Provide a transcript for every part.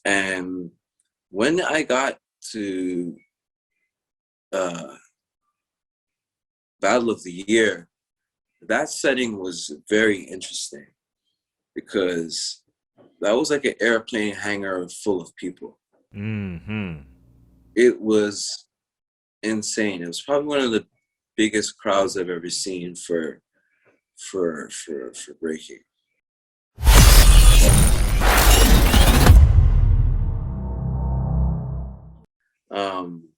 And when I got to Battle of the Year, that setting was very interesting because that was like an airplane hangar full of people. Mm-hmm. It was insane. It was probably one of the biggest crowds I've ever seen for breaking. Um,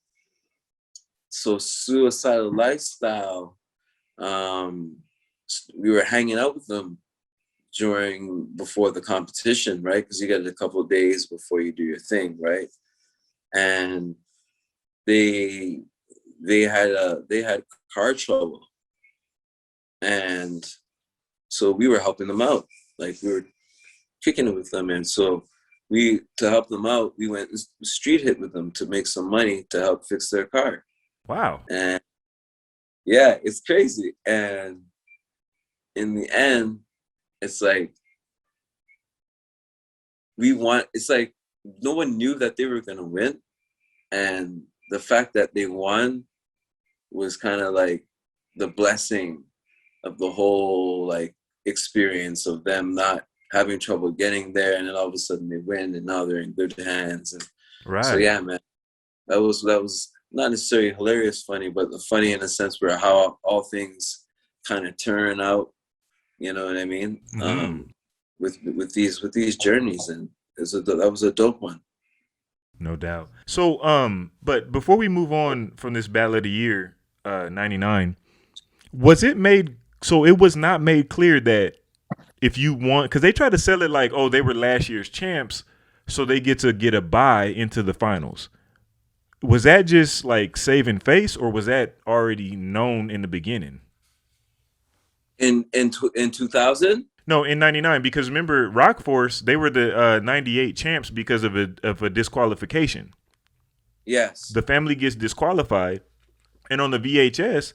so Suicidal Lifestyle, um, we were hanging out with them before the competition, right? Because you get a couple of days before you do your thing, right? And they they had car trouble, and so we were helping them out, like we were kicking it with them, and so we to help them out, we went street hit with them to make some money to help fix their car, Wow. and yeah, it's crazy. And in the end, it's like it's like no one knew that they were gonna win, and the fact that they won was kind of like the blessing of the whole like experience of them not having trouble getting there, and then all of a sudden they win, and now they're in good hands. And so Right. yeah, man, that was not necessarily hilarious funny, but the funny in a sense where how all things kind of turn out, you know what I mean? Mm-hmm. With these journeys, and that was a dope one. No doubt. So, but before we move on from this Battle of the Year, 99, was it made, so it was not made clear that if you want, because they try to sell it like, oh, they were last year's champs, so they get to get a bye into the finals. Was that just like saving face, or was that already known in the beginning? In 2000. No, in '99, because remember, Rock Force, they were the '98 champs because of a disqualification. Yes. The family gets disqualified, and on the VHS,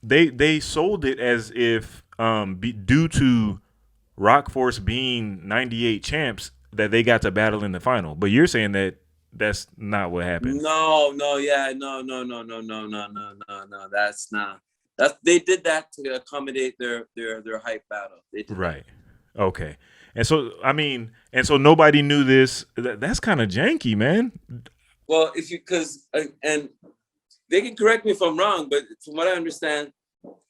they sold it as if due to Rock Force being '98 champs that they got to battle in the final. But you're saying that that's not what happened. No, no, yeah, no. That's not. That's they did that to accommodate their hype battle. They did that. Right. Okay. And so I mean, and so nobody knew this. That's kind of janky, man. Well, if you because and they can correct me if I'm wrong, but from what I understand,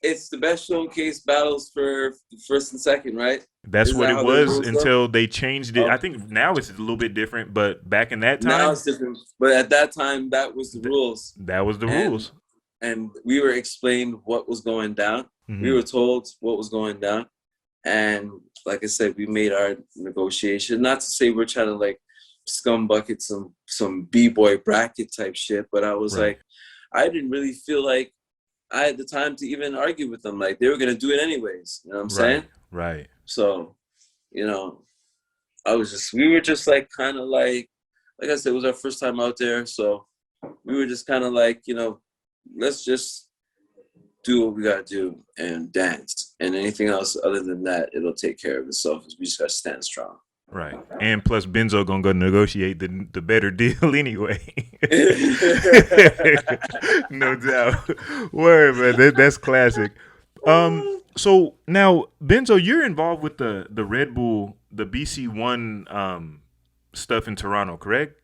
it's the best showcase battles for first and second, right? That's Isn't what that it how the was rules go? until they changed it. I Okay. think now it's a little bit different, but back in that Now time, it's different, but at that time, that was the rules, that was the and rules. we were explained what was going down. We Hmm. were told what was going down, and like I said, we made our negotiation. Not to say we're trying to like scum bucket some b-boy bracket type shit, but I was Right. like, I didn't really feel like I had the time to even argue with them. Like they were gonna do it anyways. You know what I'm saying? Right. Right. So, you know, we were just like kind of like I said, it was our first time out there, so we were just kind of like, let's just do what we gotta do and dance, and anything else other than that, it'll take care of itself. We just gotta stand strong. Right. And plus Benzo gonna go negotiate the better deal anyway. No doubt. Word, man. That's classic. So now Benzo, you're involved with the Red Bull, the BC1 stuff in Toronto, correct?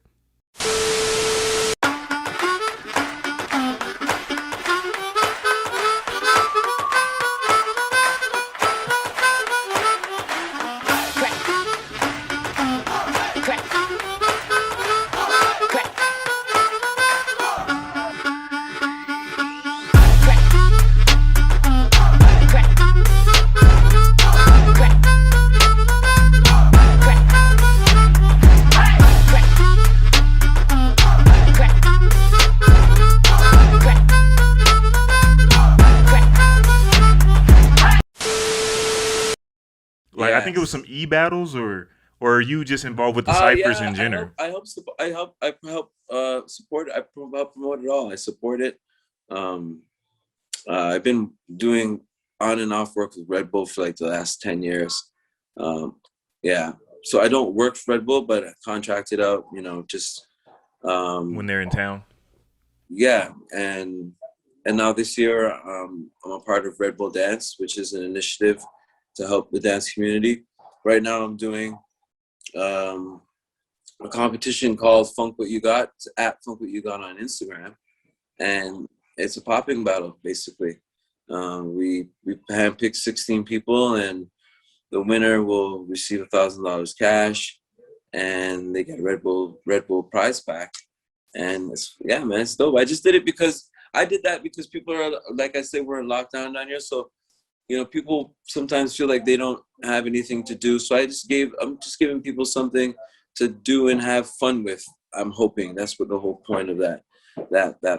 Like I think it was some Yes. e battles, or are you just involved with the ciphers Yeah. in general? I help support it. Help promote it all. I support it. Um, I've been doing on and off work with Red Bull for like the last 10 years. Um, yeah. so I don't work for Red Bull, but I contracted out, just when they're in town. yeah. And now this year, I'm a part of Red Bull Dance, which is an initiative to help the dance community. Right now, I'm doing a competition called Funk What You Got. It's at Funk What You Got on Instagram, and it's a popping battle basically. We handpicked 16 people, and the winner will receive $1,000 cash, and they get a Red Bull prize pack. And it's dope. I just did it because people are, like I said, we're in lockdown down here, so people sometimes feel like they don't have anything to do. So I'm just giving people something to do and have fun with. I'm hoping that's what the whole point of that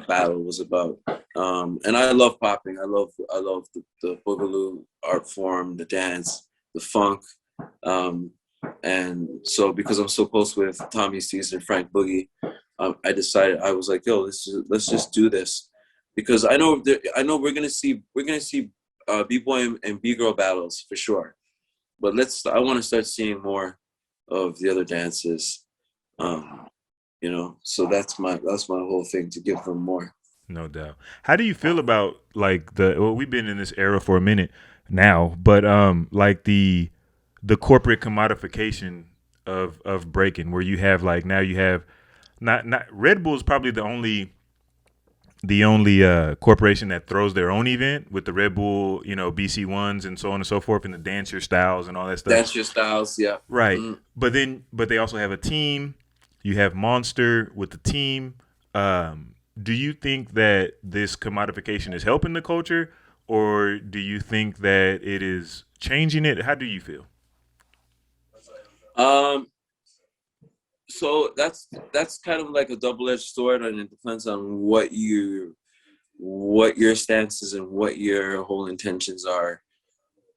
battle was about. And I love popping. I love the boogaloo art form, the dance, the funk. And so because I'm so close with Tommy Steez and Frank Boogie, I decided, I was like, yo, let's just do this, because I know we're gonna see B-boy and B-girl battles for sure, but I want to start seeing more of the other dances, so that's my whole thing, to give them more. No doubt. How do you feel about like we've been in this era for a minute now, but like the corporate commodification of breaking, where you have like, now you have not Red Bull is probably the only corporation that throws their own event with the Red Bull, BC1s and so on and so forth, and the Dance Your Styles and all that stuff. Dance Your Styles, yeah. Right. Mm-hmm. But they also have a team. You have Monster with the team. Do you think that this commodification is helping the culture, or do you think that it is changing it? How do you feel? So that's kind of like a double-edged sword, and it depends on what your stance is and what your whole intentions are,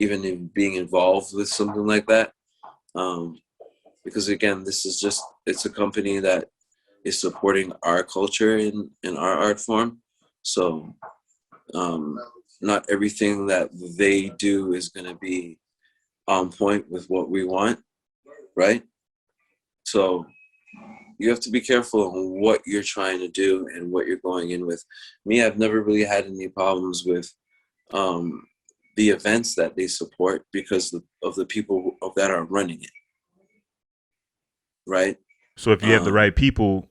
even in being involved with something like that. Because again, it's a company that is supporting our culture in our art form. So not everything that they do is going to be on point with what we want, right? So you have to be careful on what you're trying to do and what you're going in with. Me, I've never really had any problems with the events that they support because of the people that are running it, right? So if you have the right people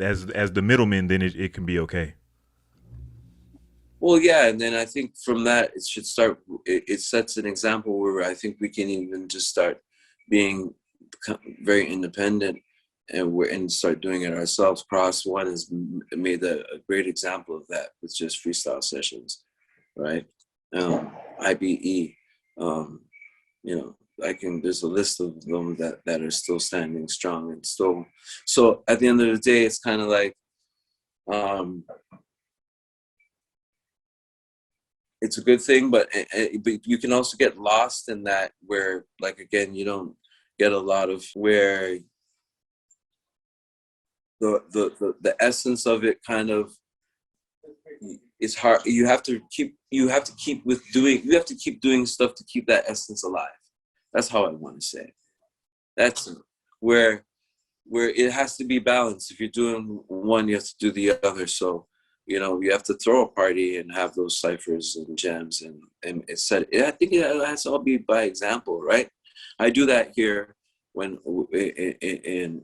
as the middlemen, then it can be okay. Well, yeah, and then I think from that it should start. It sets an example where I think we can even just start being very independent and start doing it ourselves. Cross One has made a great example of that with just freestyle sessions, right? IBE, there's a list of them that are still standing strong and still. So at the end of the day, it's kind of like, it's a good thing, but you can also get lost in that, where, like, again, you don't get a lot of where the essence of it kind of is hard. You have to keep doing stuff to keep that essence alive. That's how I want to say it. That's where it has to be balanced. If you're doing one, you have to do the other. So, you have to throw a party and have those ciphers and jams and it's set. I think it has to all be by example, right? I do that here when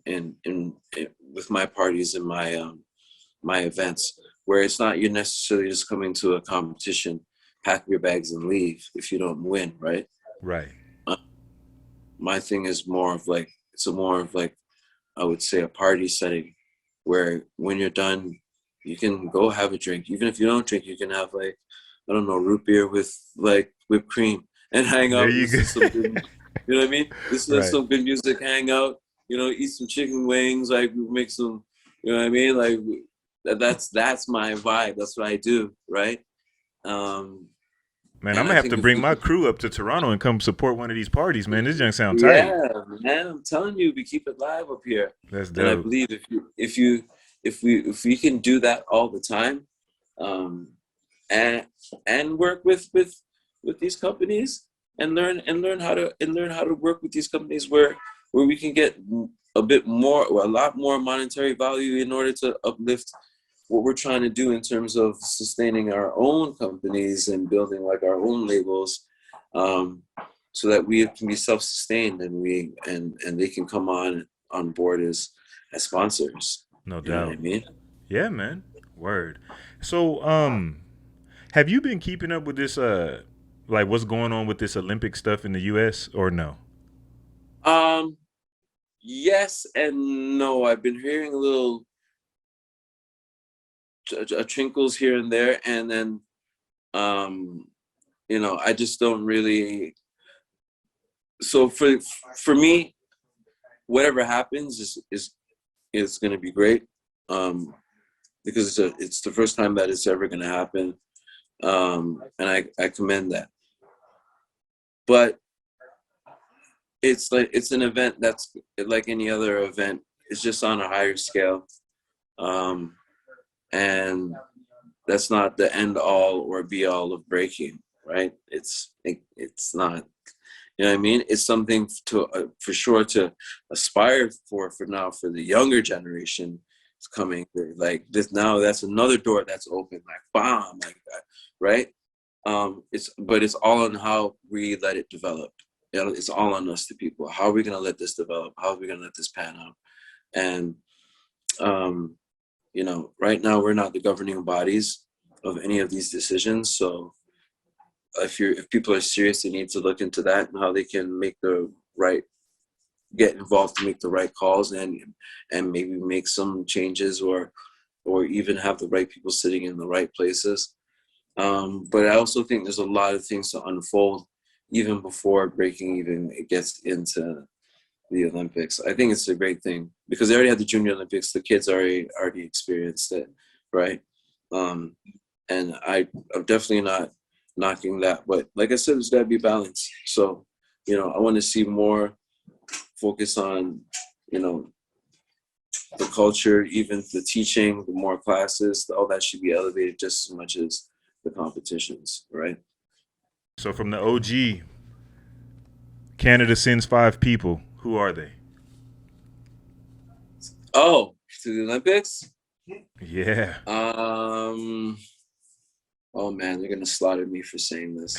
in with my parties and my events, where it's not you're necessarily just coming to a competition, pack your bags and leave if you don't win, right? Right. My thing is more of like I would say a party setting, where when you're done, you can go have a drink. Even if you don't drink, you can have, like, I don't know, root beer with like whipped cream and hang out. Some good, you know what I mean? Listen to some good music, hang out, eat some chicken wings, like make some, you know what I mean? Like that's my vibe. That's what I do, right? Man, I'm gonna have to bring my crew up to Toronto and come support one of these parties, man. This young sound tight. Yeah, man, I'm telling you, we keep it live up here. That's dope. And I believe if we can do that all the time, and work with these companies, and learn how to work with these companies where we can get a bit more, or a lot more monetary value in order to uplift what we're trying to do in terms of sustaining our own companies and building like our own labels, so that we can be self-sustained, and they can come on board as sponsors. No You know what I doubt. mean? Yeah, man. Word. So, have you been keeping up with this like what's going on with this Olympic stuff in the US or no? Um, yes and no. I've been hearing a little trinkles here and there, and then I just don't really. So for me, whatever happens is going to be great, because it's the first time that it's ever going to happen, and I commend that. But it's an event that's like any other event. It's just on a higher scale, and that's not the end all or be all of breaking, right? It's not. You know what I mean? It's something to for sure to aspire for now, for the younger generation. It's coming like this now. That's another door that's open, like bomb, like that, right? But it's all on how we let it develop. You know, it's all on us, the people. How are we gonna let this develop? How are we gonna let this pan out? And right now we're not the governing bodies of any of these decisions. So if people are serious, they need to look into that and how they can get involved to make the right calls, and maybe make some changes, or even have the right people sitting in the right places. But I also think there's a lot of things to unfold even before breaking even it gets into the Olympics. I think it's a great thing because they already had the Junior Olympics. The kids already experienced it, right? And I'm definitely not knocking that, but like I said, there's got to be balance. So, I want to see more focus on, the culture, even the teaching, the more classes, all that should be elevated just as much as the competitions, right? So from the OG, Canada sends 5 people. Who are they? Oh, to the Olympics? Yeah. Oh man, they're gonna slaughter me for saying this.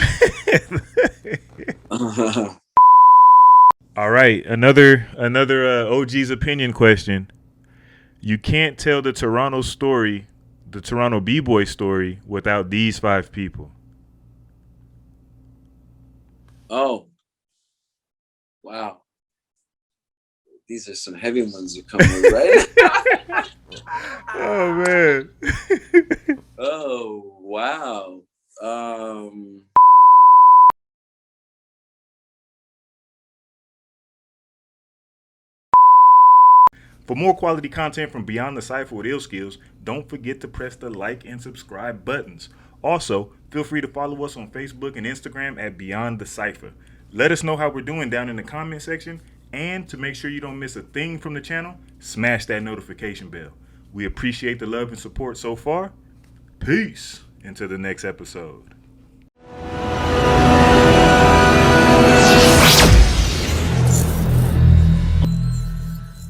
All right, another OG's opinion question. You can't tell the Toronto story, the Toronto B-boy story, without these 5 people. Oh, wow. These are some heavy ones you're coming with, right? Oh man. Oh wow. For more quality content from Beyond the Cypher with Illskillz, don't forget to press the like and subscribe buttons. Also, feel free to follow us on Facebook and Instagram at Beyond the Cypher. Let us know how we're doing down in the comment section, and to make sure you don't miss a thing from the channel, smash that notification bell. We appreciate the love and support so far. Peace. Until the next episode.